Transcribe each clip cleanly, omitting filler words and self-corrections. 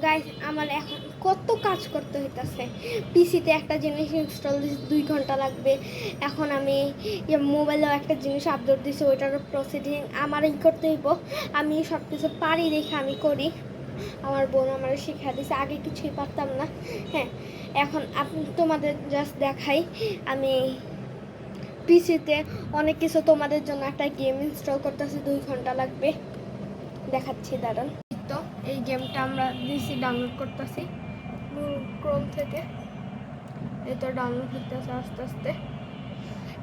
Guys আমার এখন কত কাজ করতে হইতাছে। পিসিতে একটা জিনিস ইনস্টল দিছি 2 ঘন্টা লাগবে। এখন আমি মোবাইলেও একটা জিনিস আপলোড দিছি, ওইটারও প্রসিডিং আমারই করতে হইব। আমি সব কিছু পারি দেখে আমি করি। আমার বোন আমার শিক্ষা দিছে, আগে কিছুই পারতাম না। হ্যাঁ, এখন তোমাদের জাস্ট দেখাই। আমি পিসিতে অনেক কিছু তোমাদের জন্য একটা গেম ইনস্টল করতেছি, 2 ঘন্টা লাগবে। দেখাচ্ছি, দাঁড়ান। তো এই গেমটা আমরা দিছি, ডাউনলোড করতেছি ক্রোম থেকে। এই তো ডাউনলোড হইতেছে আস্তে আস্তে।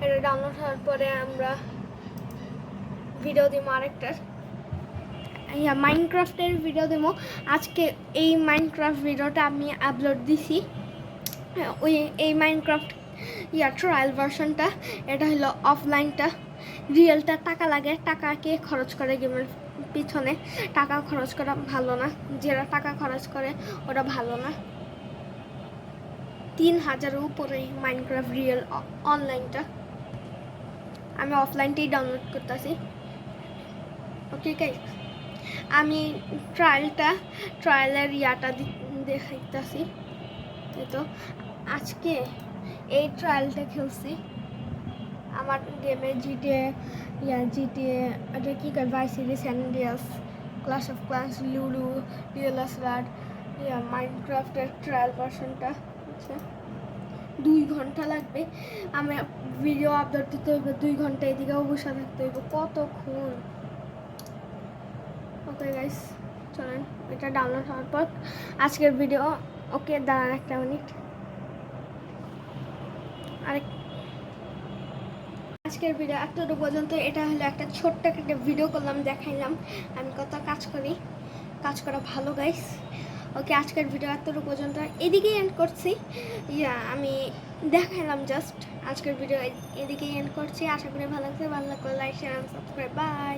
এটা ডাউনলোড হওয়ার পরে আমরা ভিডিও দিব আরেকটার, মাইনক্রাফটের ভিডিও দেবো আজকে। এই মাইনক্রাফট ভিডিওটা আমি আপলোড দিছি। ওই এই মাইনক্রাফট ট্রায়াল ভার্সনটা, এটা হলো অফলাইনটা। রিয়েলটা টাকা লাগে, টাকাকে খরচ করে গেমের পিছনে। টাকা খরচ করা ভালো না, যারা টাকা খরচ করে ওটা ভালো না। 3000-এর উপরে মাইনক্রাফট রিয়েল অনলাইনটা। আমি অফলাইনটাই ডাউনলোড করতেছি। ওকে গাইস, আমি ট্রায়ালের দেখাইতেছি। তো আজকে এই ট্রায়ালটা খেলছি আমার গেমে। জিটিএ এটা কি করে, Vice City, San Andreas, Clash of Clans, Ludo, Real Star, মাইনক্রাফটের ট্রায়াল ভার্সনটা হচ্ছে 2 ঘন্টা লাগবে। আমি ভিডিও আপলোড দিতে হইবে 2 ঘন্টা, এদিকে অবশ্যই থাকতে হইব কতক্ষণ। ওকে গাইস, চলেন এটা ডাউনলোড হওয়ার পর আজকের ভিডিও। ওকে দাঁড়ান একটা মিনিট। আজকের ভিডিও এতটুকু পর্যন্ত। এটা হলো একটা ছোট্ট একটা ভিডিও করলাম, দেখাইলাম আমি কত কাজ করি। কাজ করা ভালো গাইস। ওকে, আজকের ভিডিও এতটুকু পর্যন্ত, এদিকেই এন্ড করছি। আমি দেখাইলাম জাস্ট। আজকের ভিডিও এদিকেই এন্ড করছি। আশা করি ভালো লাগছে। ভালো লাগলে লাইক, শেয়ার, সাবস্ক্রাইব। বাই।